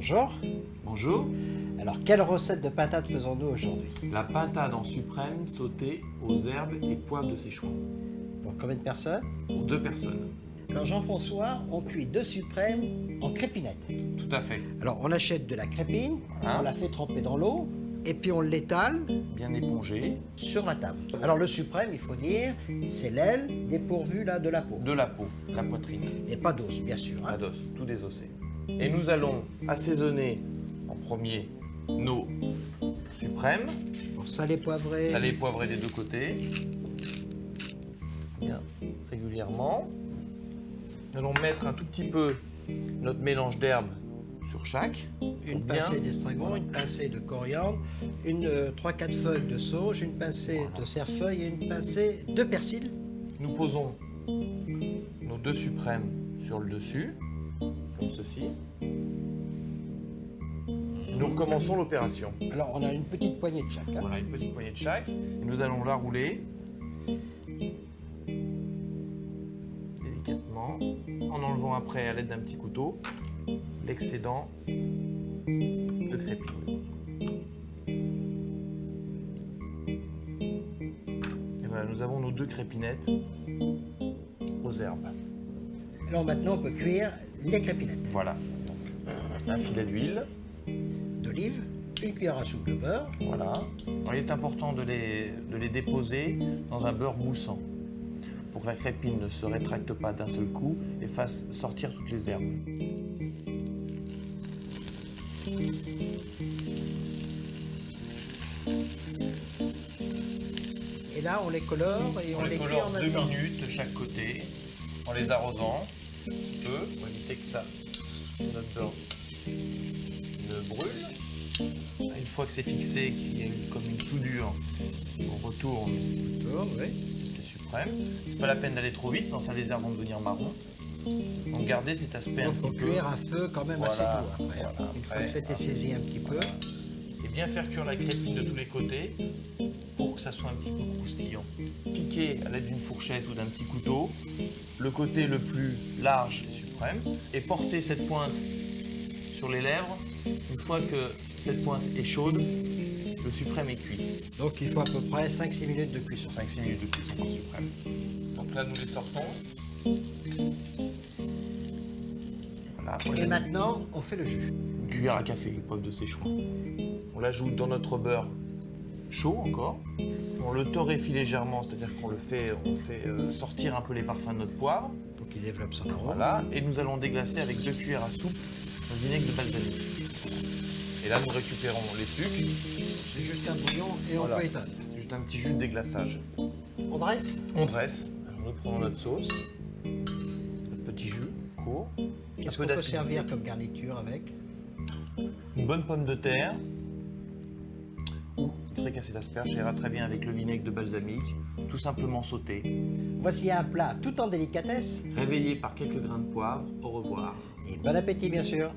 Bonjour. Bonjour. Alors, quelle recette de pintade faisons-nous aujourd'hui? La pintade en suprême sautée aux herbes et poivre de ses choix. Pour combien de personnes? Pour 2 personnes. Alors, Jean-François, on cuit 2 suprêmes en crépinette. Tout à fait. Alors, on achète de la crépine, Voilà. on la fait tremper dans l'eau, et puis on l'étale Bien épongé. sur la table. Alors, le suprême, il faut dire, c'est l'aile dépourvue là, de la peau. De la peau, la poitrine. Et pas d'os, bien sûr. Pas d'os, tout désossé. Et nous allons assaisonner en premier nos suprêmes, Pour salé, poivré. salés poivrés des deux côtés. Bien régulièrement. Nous allons mettre un tout petit peu notre mélange d'herbes sur chaque. Une Bien. pincée d'estragon, une pincée de coriandre, une 3-4 feuilles de sauge, une pincée de cerfeuil et une pincée de persil. Nous posons nos 2 suprêmes sur le dessus, comme ceci. Nous recommençons l'opération. Alors, on a une petite poignée de chaque. Hein. Voilà, une petite poignée de chaque. Et nous allons la rouler délicatement, en enlevant après à l'aide d'un petit couteau l'excédent de crépine. Et voilà, nous avons nos 2 crépinettes aux herbes. Alors maintenant, on peut cuire les crépinettes. Voilà, donc un filet d'huile. D'olive, une cuillère à soupe de beurre. Voilà. Alors, il est important de les déposer dans un beurre moussant pour que la crépine ne se rétracte pas d'un seul coup et fasse sortir toutes les herbes. Et là, on les colore et on les cuit en même 2 temps. minutes de chaque côté en les arrosant un petit peu pour éviter que notre beurre ne brûle. Une fois que c'est fixé, qu'il y a eu comme une soudure, on retourne Oui. les suprêmes. C'est pas la peine d'aller trop vite, sans ça les herbes vont devenir marron. Donc gardez cet aspect un Il faut petit peu. cuire à feu quand même Voilà, assez doux après. voilà, Une fois après, que c'était saisi un petit peu. Et bien faire cuire la crépine de tous les côtés pour que ça soit un petit peu croustillant. Piquer à l'aide d'une fourchette ou d'un petit couteau le côté le plus large des suprêmes et porter cette pointe sur les lèvres. Une fois que cette pointe est chaude, le suprême est cuit. Donc il faut à peu près 5-6 minutes de cuisson. 5-6 minutes de cuisson par suprême. Donc là, nous les sortons. Voilà, Et maintenant, on fait le jus. une cuillère à café, poivre de ses choix. On l'ajoute dans notre beurre chaud encore. On le torréfie légèrement, c'est-à-dire on fait sortir un peu les parfums de notre poivre. Pour qu'il développe son arôme. Voilà. Et nous allons déglacer avec 2 cuillères à soupe de vinaigre de balsamique. Et là, nous récupérons les sucres. C'est juste un bouillon et Voilà. on peut éteindre. C'est juste un petit jus de déglaçage. On dresse. On dresse. Alors, nous prenons notre sauce, notre petit jus court, Qu'est-ce qu'on peut servir comme garniture avec? une bonne pomme de terre ou une fricassée d'asperges, ça ira très bien avec le vinaigre de balsamique, tout simplement sauté. Voici un plat tout en délicatesse. Réveillé par quelques grains de poivre, au revoir. Et bon appétit bien sûr.